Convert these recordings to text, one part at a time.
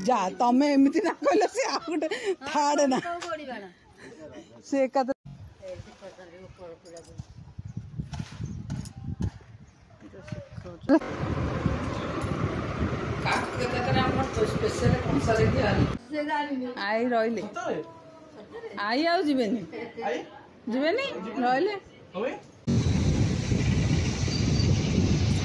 जा तमे एमती ना कहले से आ गोटे थाड़े ना से एका आई रहिले आई आउ जीवेनी जीवेनी रहिले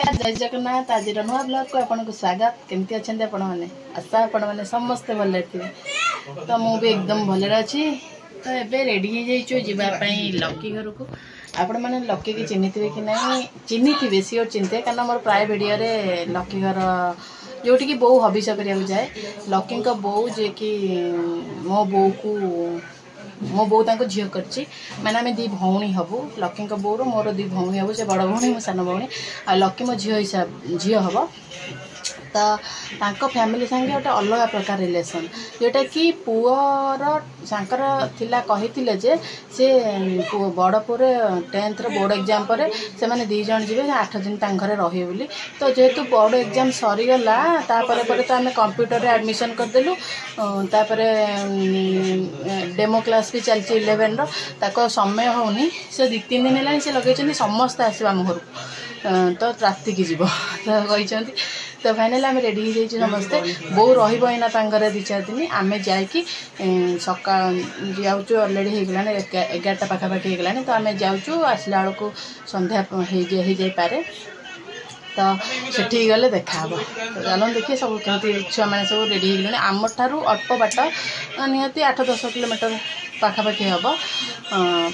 जय जगन्नाथ आज नुआ ब्लॉग को आपन को स्वागत केमती अच्छे आपण मैंने आशा आपण मैंने समस्ते भले थे तो मुझे एकदम भले अच्छी तो एबे रेडी हो जाइए लकी घर को आपण मैंने लकी की चिन्ही थे कि नहीं चिन्ही थे सियोर चिंते कारण मोर प्राय वीडियो रे लकी घर जोटि की बो हबिष करिया जाए लकी बो जे कि मो बो को मो बो झील कर मैंने आम दी भौणी हबू लकी बोर मोर दी भौणी हबू से बड़ भौणी मो सान भौणी आ लकी मो झील हिसाब झील हम तो फैमिली संगे गोटे अलग प्रकार रिलेसन जोटा कि पुअर सांकर थिला कही जे से बड़ पुर 10th बोर्ड एग्जाम पर से मैंने 2 जन जी 8 दिन घरे रही बोली तो जेहेतु बोर्ड एग्जाम सरीगला तो आम कंप्यूटर रे एडमिशन करदेलु डेमो क्लास भी चलती 11 रो समय होनी से 2-3 दिन है से लगे समस्त आसो आम घर तो राति की जीव तो कही तो फाइनाली आम रेडी हो जाइए समस्ते बो रहीना 2-4 दिन आम जाकि सका जाऊँ अलरेडी हो गलानी 11टा पाखापाखि हो गलानी तो आम जाऊँ आसला बेलू संध्या हो जाए तो सेठी गले देखा तो चलो देखिए सब कमी छुआ मैंने सब रेडी हो गले आम ठारू अल्प बाट निहती 8-10 किलोमीटर पाखापाखि हम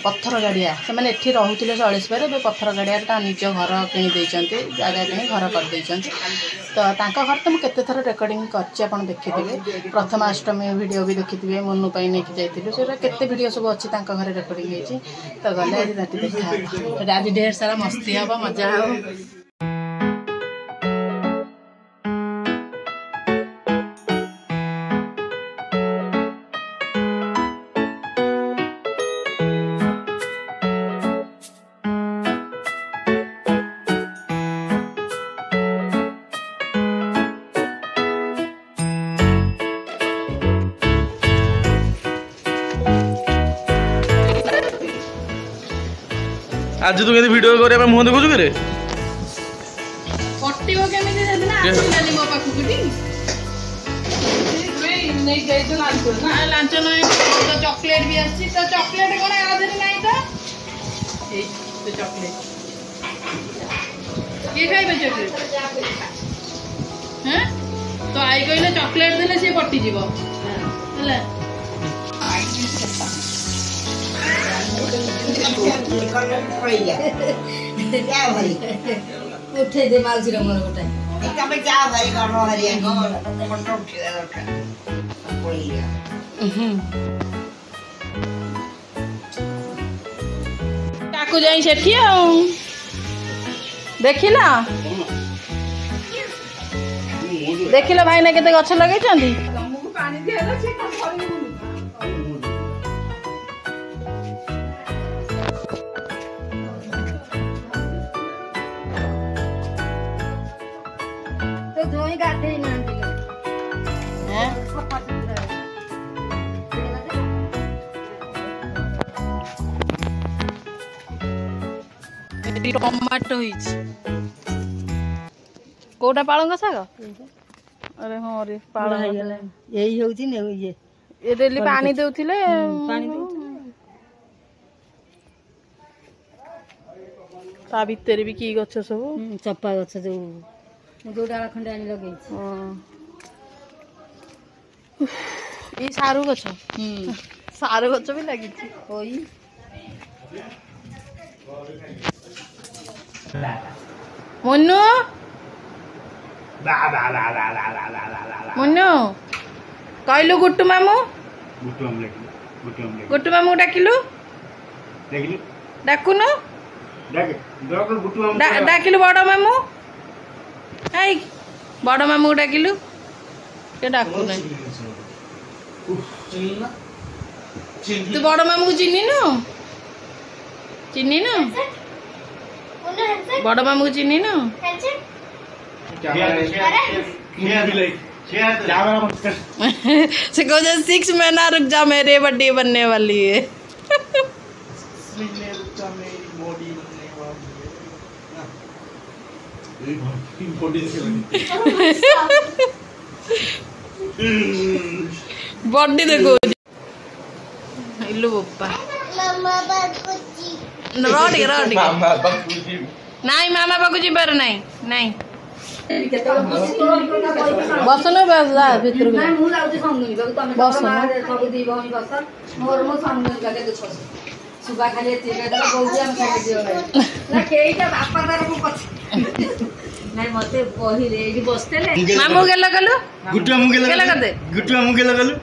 पत्थर गाड़िया से मैंने एठी रोते सलेश्वर ए पत्थर गाड़िया निज घर किणी जगह किणी घर करदे तो घर तो मुझे केते थर रेकर्डिंग कर देखिथे प्रथमाष्टमी वीडियो भी देखिथे मनु नहीं जाइए से केते वीडियो सब अच्छी घरे रेकर्डिंग होती तो गले आज देखा आज ढेर सारा मस्ती हम मजा हो आज तू वीडियो कर मुह देखु कि पट्टिबो केमिति जदिना आसिलानी मो पाखु कुटी नै गई तो लांच नहीं तो चॉकलेट भी आसी तो चॉकलेट कोन आधर नहीं तो ए तो चॉकलेट के खाइबे चॉकलेट हैं तो आई कहले चॉकलेट देले से पट्टी जीवो हला उठे दे माउसी रे मोर गोटा तमे जा भाई करो हरिया को फोटो उठिला दरकार पळिया ताकू जाई सेठी आ देखिला देखिला भाई ना केते गछ लगै छंदी तमको पानी दियाला से कोन करियो जोई गाते ना हैं टमाटो कोटा पालंग साग अरे हाँ रे पाल यही होची ने ये डेली पानी देउथिले पानी ता भीतर भी की गछ सब चप्पा गछ जो दो डाला खंडे आनी लगे ये सारू गछ सारू गछ भी लगी होई मुन्नू मुन्नू कहलु गुट्टू मामू गुट्टू मामू डाकिलु डाकुनु डाकिलु बड़ मामू आई बड़ मामू डाकिलु के डाकु नहीं तू बड़ मामू को चिन्नी न बड़ मामू को चिन्नी न से कहो 6 महीना रुक जा मेरे बर्थडे बनने वाली है। बॉडी देखो इल्लू पप्पा रोटी रोटी नहीं मामा पाक जीवार नहीं नहीं बस न बस जा भीतर बस सुबह खाली नहीं मते पहिले एठी बसतेले मामू गेला गलो गुट्टू मु गेला करदे गुट्टू मु गेला गलो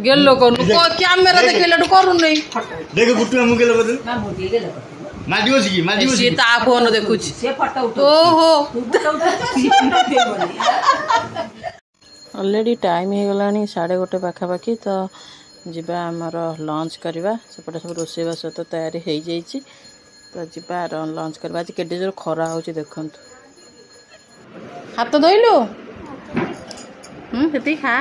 गेलो कोन को कैमरा देखिले तो करू नहीं देख गुट्टू मु गेला गलो ना मोटी गेला मादिवसी की मादिवसी से ता फोन देखु छी से फोटो उठो ओहो ऑलरेडी टाइम हो गलानी 1:30 पाखापाखि तो जीवा आमर लंच करवा सेपटे सब रोषेईबास तो तैयारी हो जाइए तो जीवा लंच करवा आज केटे जोर खरा हो देखु हाथ धोइलु हेती खा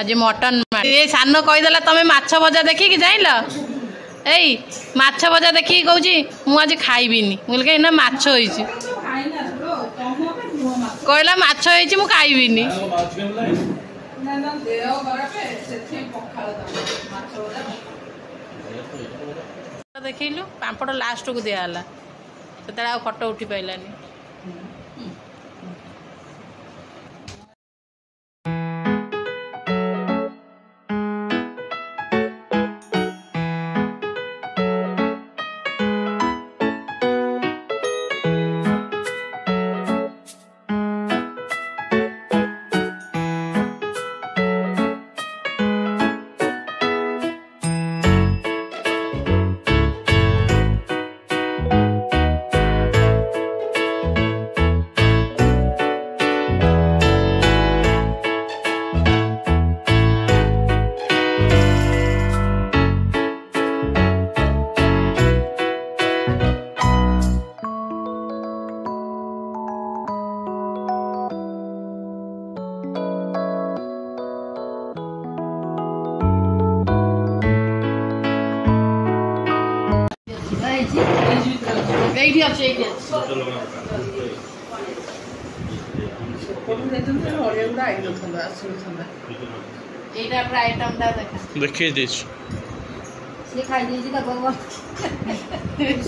आज मटन ये सान कहीदेला तमें माछ भजा देखिकी जाइल एई माछ भजा देखिकी कहूँ मुझे खाइबिनी मुझे कहीं ना माछ होइछि कहला माछ होइछि मु खाइबिनी देखिलु पांपड़ लास्ट को दियाला सेतला फोटो उठी पाइलानी एठी अछि एटा प्राय आइटम दा देखि देछ से खाइ देछि त भगवान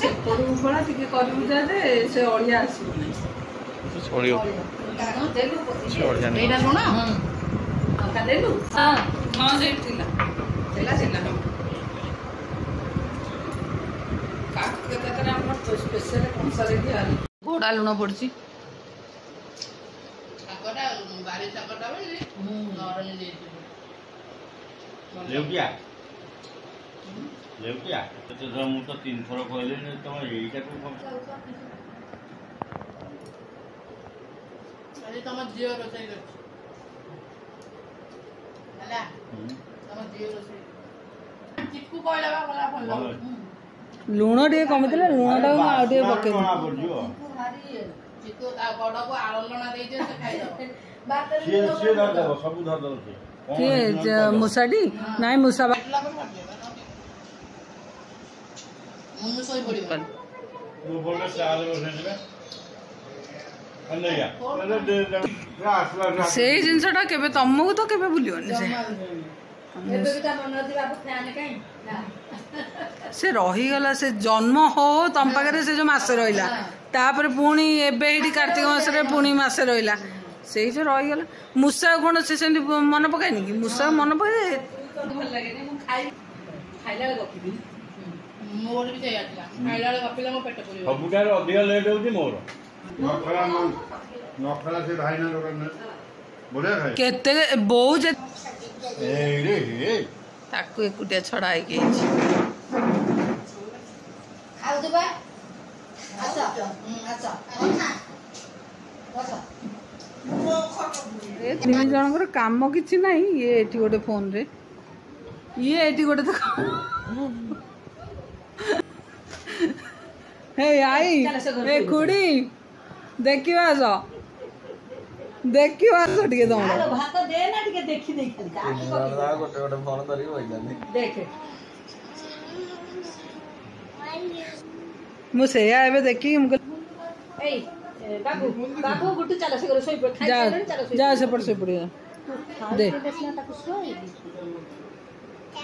से पडु बडा टिके करबु जाते से ओळिया आसी ओळियो एटा कोन का देलु हां हां सेला सेला घोड़ा लुण पड़ी तो 3 थर कहले तुम यहीटा तुम झील रोषे चिकू कहला लुण टे कमी लुण टे पके मूसाटी नाई मूसा से जिनसटा केबे तमको तो केबे भूलियोनी से रहीगला से जन्म हो तम पाखे से जो मस रहा तापर पुणी एबे कार्तिक मास पुणी मस रहा से जो रहीगला मूसा कौन से मन पकानी कि मूसा मन पकाए ବଢିଆ ଖାଏ କେତେ ବୋଉ ଏଇରେ ଏ ତାକୁ ଏକୁଟିଆ ଛଡା ହେଇକି ହେଇଛି। ଏ 3 ଜଣଙ୍କର କାମ କିଛି ନାହିଁ। ଇଏ ଏଠି ଗୋଟେ ଫୋନରେ, ଇଏ ଏଠି ଗୋଟେ ହେ ଆଇ ଏ ଖୁଡି ଦେଖିବା ଆସ ଟିକେ ତମର ଭାତ ଦେ ନା ଟିକେ ଦେଖି ଦେଇ ଖାଲି ଗୋଟେ ଗୋଟେ ଫୋନ ଧରିକି ବଇଛନ୍ତି। ଦେଖେ ମୁଁ ସେଇଆ ଏବେ ଦେଖିକି ମୁଁ ଏଇ ବାବୁ ବାବୁ ଗୁଟୁ ଚାଲ ସେ ଶୋଇ ପଡ ଖାଇ ସାରିଲଣି ଚାଲ ଶୋଇ ଯା ସେପଟେ ସେପଟେ ଦେ ତାକୁ ଶୋଇ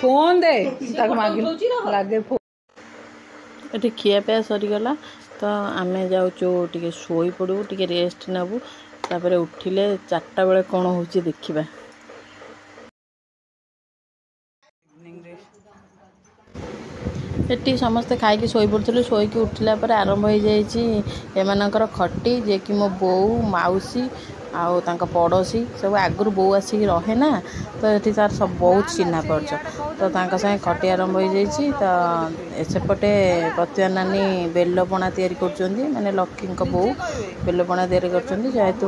ଫୋନ ଦେ ତାକୁ ମାଗି ଲାଗେ ଫୋନ। ଏଠି ଖିଆପିଆ ସରିଗଲା ତ ଆମେ ଯାଉଛୁ ଟିକେ ଶୋଇପଡ଼ୁ, ଟିକେ ରେଷ୍ଟ ନେବୁ, ତାପରେ ଉଠିଲେ 4ଟା ବେଳେ କ'ଣ ହେଉଛି ଦେଖିବା। ଏଠି ସମସ୍ତେ ଖାଇକି ଶୋଇପଡ଼ୁଥିଲୁ। ଶୋଇକି ଉଠିଲା ପରେ ଆରମ୍ଭ ହେଇଯାଇଛି ଏମାନଙ୍କର ଖଟି, ଯିଏକି ମୋ ବୋଉ, ମାଉସୀ ଆଉ ତାଙ୍କ ପଡ଼ୋଶୀ ସବୁ। ଆଗରୁ ବୋଉ ଆସିକି ରହେ ନା, ତ ଏଠି ତାର ସବୁ ବହୁତ ଚିହ୍ନା ପରିଚୟ, ତ ତାଙ୍କ ସାଙ୍ଗେ ଖଟି ଆରମ୍ଭ ହେଇଯାଇଛି। ତ ସେପଟେ ପ୍ରତିଭା ନାନୀ ବେଲପଣା ତିଆରି କରୁଛନ୍ତି, ମାନେ ଲକ୍ଷ୍ମୀଙ୍କ ବୋଉ ବେଲପଣା ତିଆରି କରୁଛନ୍ତି। ଯେହେତୁ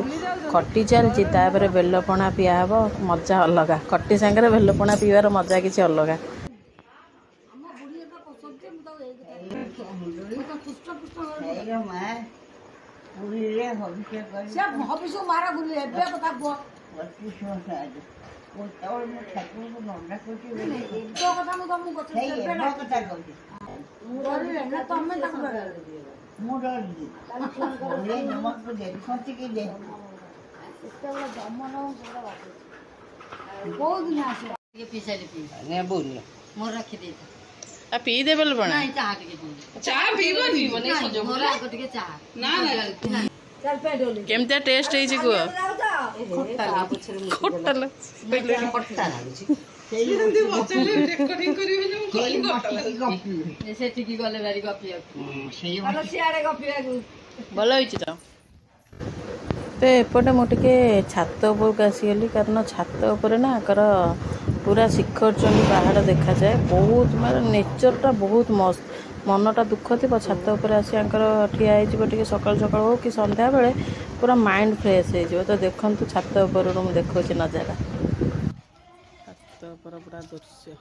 ଖଟି ଚାଲିଛି ତାପରେ ବେଲପଣା ପିଆ ହେବ, ମଜା ଅଲଗା। ଖଟି ସାଙ୍ଗରେ ବେଲପଣା ପିଇବାର ମଜା କିଛି ଅଲଗା। ହବିଷ ମାରା ବୁଲି ଏବେ କଥା କୁହ କଥା ମୁଁ ତମକୁ ତମେ ତାକୁ ମୁଁ ଡରିଲି କୋଉ ଦିନ ଆସିବ ଟିକେ ପିସାଲି ମୋର ରଖିଦେଇଥା ପିଇଦେ ବେଲପଣା। ଚା ପିଇବନି କେମିତିଆ ଟେଷ୍ଟ ହେଇଛି କୁହ? ସେଠିକି ଗଲେ ଭାରି ଗପିବାକୁ ଭଲ ହେଇଛି ତ। ଏପଟେ ମୁଁ ଟିକେ ଛାତ ଉପରକୁ ଆସିଗଲି, କାରଣ ଛାତ ଉପରେ ନା ଆଙ୍କର ପୁରା ଶିଖରଚଣ୍ଡୀ ପାହାଡ଼ ଦେଖାଯାଏ। ବହୁତ ମାନେ ନେଚରଟା ବହୁତ ମସ୍ତ। ମନଟା ଦୁଃଖ ଥିବ, ଛାତ ଉପରେ ଆସି ଆଙ୍କର ଠିଆ ହେଇଯିବ ଟିକେ ସକାଳୁ ସକାଳୁ ହଉ କି ସନ୍ଧ୍ୟାବେଳେ, ପୁରା ମାଇଣ୍ଡ ଫ୍ରେଶ ହେଇଯିବ। ତ ଦେଖନ୍ତୁ ଛାତ ଉପରରୁ ମୁଁ ଦେଖାଉଛି ନଜାରା, ଛାତ ଉପର ପୁରା ଦୃଶ୍ୟ।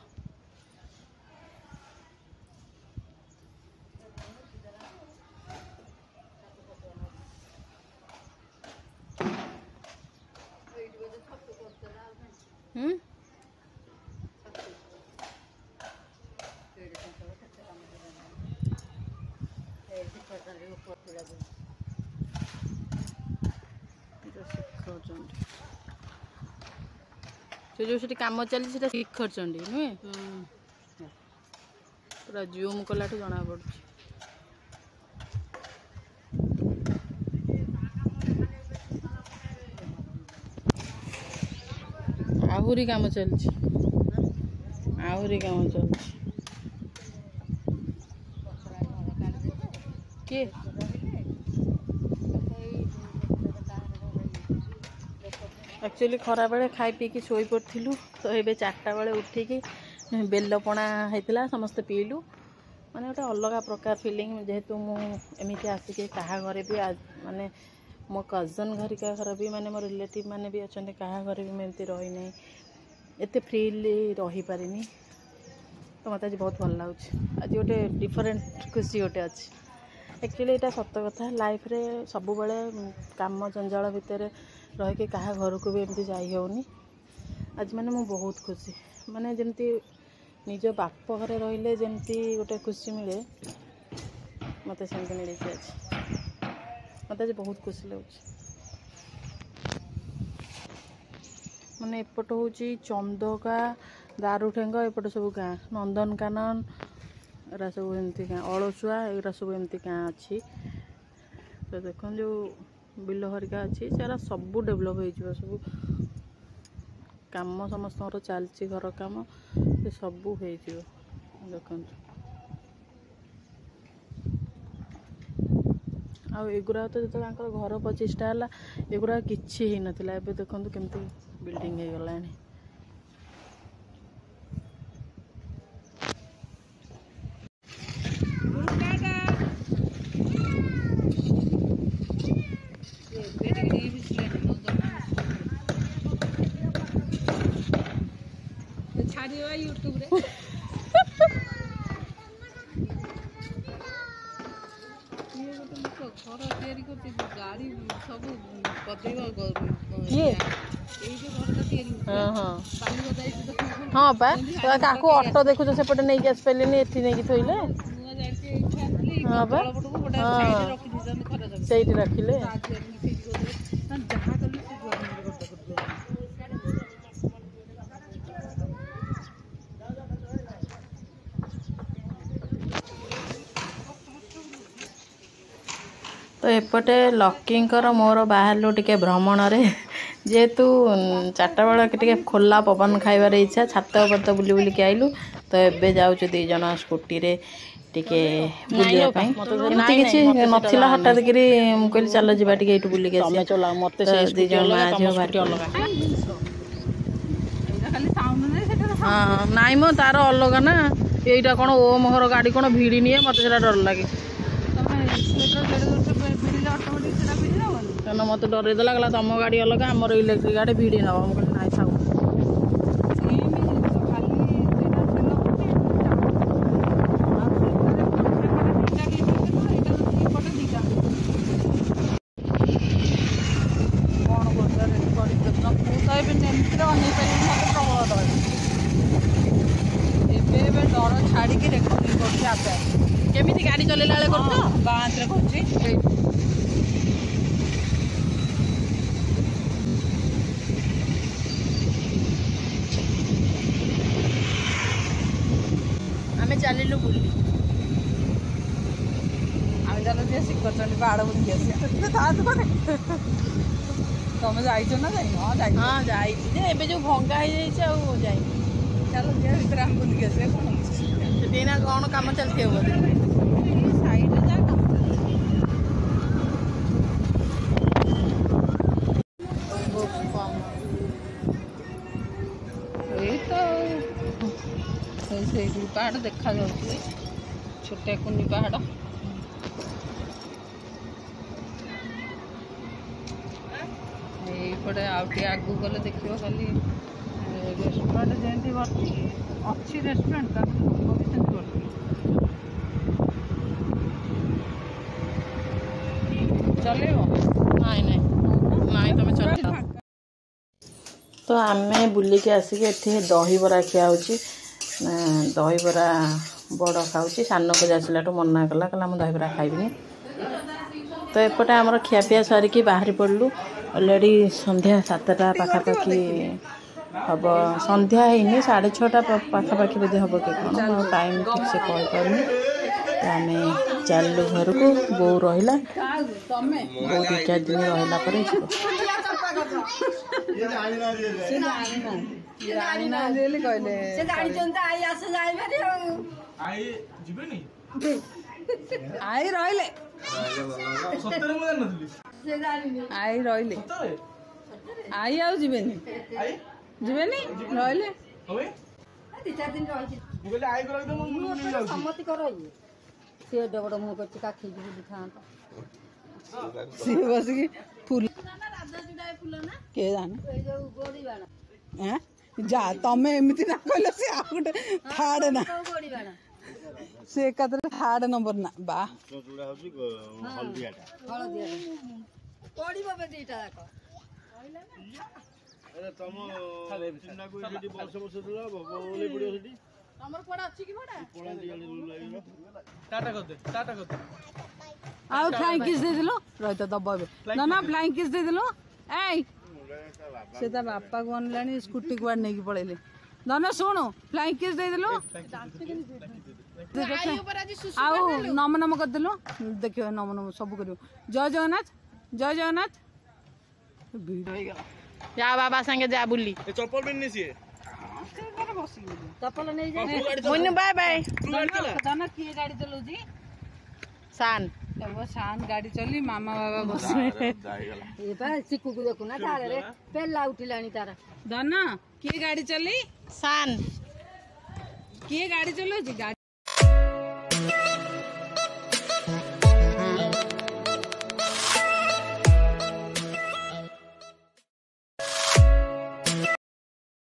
ସେ ଯେଉଁ ସେଠି କାମ ଚାଲିଛି ସେଟା ଶିଖରଚଣ୍ଡୀ ନୁହେଁ? ପୁରା ଜୁମ୍ କଲାଠୁ ଜଣା ପଡୁଛି। ଆହୁରି କାମ ଚାଲିଛି, ଆହୁରି କାମ ଚାଲିଛି। କିଏ ଆକ୍ଚୁଆଲି ଖରାବେଳେ ଖାଇ ପିଇକି ଶୋଇପଡ଼ିଥିଲୁ, ତ ଏବେ 4ଟା ବେଳେ ଉଠିକି ବେଲପଣା ହେଇଥିଲା, ସମସ୍ତେ ପିଇଲୁ। ମାନେ ଗୋଟେ ଅଲଗା ପ୍ରକାର ଫିଲିଂ। ଯେହେତୁ ମୁଁ ଏମିତି ଆସିକି କାହା ଘରେ ବି ମାନେ ମୋ କଜନ୍ ଘରିକା ଘର ବି, ମାନେ ମୋ ରିଲେଟିଭ୍ ମାନେ ବି ଅଛନ୍ତି, କାହା ଘରେ ବି ମୁଁ ଏମିତି ରହିନାହିଁ, ଏତେ ଫ୍ରିଲି ରହିପାରିନି। ତ ମୋତେ ଆଜି ବହୁତ ଭଲ ଲାଗୁଛି। ଆଜି ଗୋଟେ ଡିଫରେଣ୍ଟ ଖୁସି ଗୋଟେ ଅଛି। ଆକ୍ଚୁଆଲି ଏଇଟା ସତ କଥା, ଲାଇଫ୍ରେ ସବୁବେଳେ କାମ ଜଞ୍ଜାଳ ଭିତରେ ରହିକି କାହା ଘରକୁ ବି ଏମିତି ଯାଇ ହେଉନି। ଆଜି ମାନେ ମୁଁ ବହୁତ ଖୁସି, ମାନେ ଯେମିତି ନିଜ ବାପ ଘରେ ରହିଲେ ଯେମିତି ଗୋଟେ ଖୁସି ମିଳେ, ମୋତେ ସେମିତି ମିଳିଛି ଆଜି। ମୋତେ ଆଜି ବହୁତ ଖୁସି ଲାଗୁଛି। ମାନେ ଏପଟ ହେଉଛି ଚନ୍ଦକା, ଦାରୁଠେଙ୍ଗ, ଏପଟ ସବୁ ଗାଁ, ନନ୍ଦନକାନନ ଏରା ସବୁ ଏମିତି ଗାଁ, ଅଳସୁଆ ଏଗୁରା ସବୁ ଏମିତି ଗାଁ ଅଛି। ତ ଦେଖନ୍ତୁ ଯେଉଁ ବିଲ ହରିକା ଅଛି ସେରା ସବୁ ଡେଭଲପ୍ ହେଇଯିବ, ସବୁ କାମ ସମସ୍ତଙ୍କର ଚାଲିଛି, ଘର କାମ, ସେ ସବୁ ହେଇଯିବ। ଦେଖନ୍ତୁ ଆଉ ଏଗୁଡ଼ା ତ ଯେତେବେଳେ ଘର 25ଟା ହେଲା ଏଗୁଡ଼ା କିଛି ହେଇନଥିଲା। ଏବେ ଦେଖନ୍ତୁ କେମିତି ବିଲ୍ଡିଂ ହେଇଗଲାଣି। ଛାଡ଼ିବା ୟୁଟ୍ୟୁବରେ ଘର ତିଆରି କରୁଛି ଗାଡ଼ି ସବୁ ପଦେଇବ କିଏ ଏଇ ଯୋଉ ଘରଟା ତିଆରି ହଁ ପା କାହାକୁ ଅଟୋ ଦେଖୁଛ ସେପଟେ ନେଇକି ଆସିପାରିଲେନି ଏଠି ନେଇକି ଥୋଇଲେ। ହଁ ପା ସେଇଠି ରଖିଲେ। ତ ଏପଟେ ଲକିଙ୍କର ମୋର ବାହାରିଲୁ ଟିକେ ଭ୍ରମଣରେ ଯେହେତୁ 4ଟା ବେଳେ ଟିକେ ଖୋଲା ପବନ ଖାଇବାର ଇଚ୍ଛା ଛାତ ଉପରେ ତ ବୁଲି ବୁଲିକି ଆଇଲୁ। ତ ଏବେ ଯାଉଛୁ 2 ଜଣ ସ୍କୁଟିରେ ଟିକେ ବୁଲିବା ପାଇଁ। ଏମିତି କିଛି ନଥିଲା ହଠାତ୍ କରି ମୁଁ କହିଲି ଚାଲ ଯିବା ଟିକେ ଏଇଠୁ ବୁଲିକି ଆସିବା। 2 ଜଣ ମା ଝିଅ ବାହାରି ହଁ ନାଇଁ ମ ତାର ଅଲଗା ନା। ଏଇଟା କ'ଣ ଓମ ଘର ଗାଡ଼ି କ'ଣ ଭିଡ଼ି ନିଏ ମତେ ସେଟା ଡର ଲାଗେ। କାରଣ ମତେ ଡରେଇ ଦେଲା କହିଲା ତମ ଗାଡ଼ି ଅଲଗା ଆମର ଇଲେକ୍ଟ୍ରିକ୍ ଗାଡ଼ି ଭିଡ଼ି ନେବ। ମୁଁ କହିଲି ନାଇଁ ଥାଉ। ଏବେ ଡର ଛାଡ଼ିକି ରେକର୍ଡିଂ କରୁଛି ଆପେ କେମିତି ଗାଡ଼ି ଚଲେଇଲା ବେଳେ କରୁଛ? ବାଁରେ କରୁଛି। ଆମେ ଚାଲିଲୁ ବୁଲି। ଆମେ ଚାଲ ଯିଏ ଶିଖୁଛନ୍ତି ପାହାଡ଼ ବୁଲିକି ଆସିବା। ତମେ ଯାଇଛ ନା ଯାଇନ? ହଁ ଯାଇଛି ଯେ ଏବେ ଯୋଉ ଭଙ୍ଗା ହେଇଯାଇଛି ଆଉ ଯାଇନି। ଚାଲ ଯିବା ଭିତରେ ଆମେ ବୁଲିକି ଆସିବା। କ'ଣ ସେଠି ଏଇନା କ'ଣ କାମ ଚାଲିଥିବ ବୋଧେ? ସାଇଡ଼ରେ ଯାହା କାମ ଏଇ ତ ସେଇଠି ପାହାଡ଼ ଦେଖାଯାଉଛି ଛୋଟିଆ କୁନି ପାହାଡ଼। ଏଇପଟେ ଆଉ ଟିକେ ଆଗକୁ ଗଲେ ଦେଖିବ ଖାଲି ରେଷ୍ଟୁରାଣ୍ଟ ଯେମିତି ଭର୍ତ୍ତି ଅଛି ରେଷ୍ଟୁରାଣ୍ଟ ତାପରେ ଲୋକ ବି ସେମିତି ଭର୍ତ୍ତି। ଚଲେଇବ? ନାଇଁ ତମେ ଚଲେଇବ। ତ ଆମେ ବୁଲିକି ଆସିକି ଏଠି ଦହିବରା ଖିଆ ହେଉଛି। ଦହିବରା ବଡ଼ ଖାଉଛି। ସାନକୁ ଆସିଲାଠୁ ମନା କଲା ମୁଁ ଦହିବରା ଖାଇବିନି। ତ ଏପଟେ ଆମର ଖିଆପିଆ ସରିକି ବାହାରି ପଡ଼ିଲୁ। ଅଲରେଡ଼ି ସନ୍ଧ୍ୟା 7ଟା ପାଖାପାଖି ହେବ। ସନ୍ଧ୍ୟା ହେଇନି 6:30 ପାଖାପାଖି ବୋଧେ ହେବ କି କ'ଣ ଆଉ ଟାଇମ୍ ଠିକ୍ ସେ କହିପାରୁନି। ଆମେ ଚାଲିଲୁ ଘରକୁ। ବୋଉ ରହିଲା। ବୋଉ 2-4 ଦିନ ରହିଲା ପରେ ଯିବ। ଆଇ ରହିଲେ ଆଇ ଆଉ ଯିବେନି ରହିଲେ ସମ୍ମତି କର ସିଏ ଡବଡ଼ ମୁଁ କରିଛି କାଖେଇକି ବୁଲିଥାନ୍ତା। ସିଏ ବସିକି ଫୁଲ କିଏ ଜାଣେ ଯା ତମେ ଏମିତି ନା କହିଲେ ସେ ଆଉ ଗୋଟେ ଥାର୍ଡ ନା ସେ ଏକାଥରେ 3rd ନମ୍ବର ନା ବା ଆଉ ଫ୍ଲାଇଂ କିସ୍ ଦେଇଦେଲୁ ରହିତ ଦବ ଏବେ ନା ଫ୍ଲାଇଂ କିସ୍ ଦେଇଦେଲୁ। ଏଇ ସେ ତା ବାପାକୁ ଆଣିଲାଣି ସ୍କୁଟି କୁଆଡ଼େ ନେଇକି ପଳେଇଲେ। ଧନ ଶୁଣୁ ଫ୍ଲାଇଂ କିସ୍ ଦେଇଦେଲୁ ଆଉ ନମ ନମ କରିଦେଲୁ ଦେଖିବ ନମ ନମ ସବୁ କରିବ। ଜୟ ଜଗନ୍ନାଥ ଜୟ ଜଗନ୍ନାଥ। ଭିଡ଼ ହେଇଗଲା। ଯା ବାବା ସାଙ୍ଗେ ଯା ବୁଲି। ଚପଲ ପିନ୍ଧି ସିଏ ଚପଲ ନେଇଯାଏ। Bye bye. ଧନ କିଏ ଗାଡ଼ି ଚଲାଉଛି? ସାନ୍ वो शान गाड़ी चली मामा बाबा बसले ये पा चिकू को देखो ना तार रे पेला उठिलानी तार धन किए गाड़ी चली सान किए गाड़ी चलाଉଛି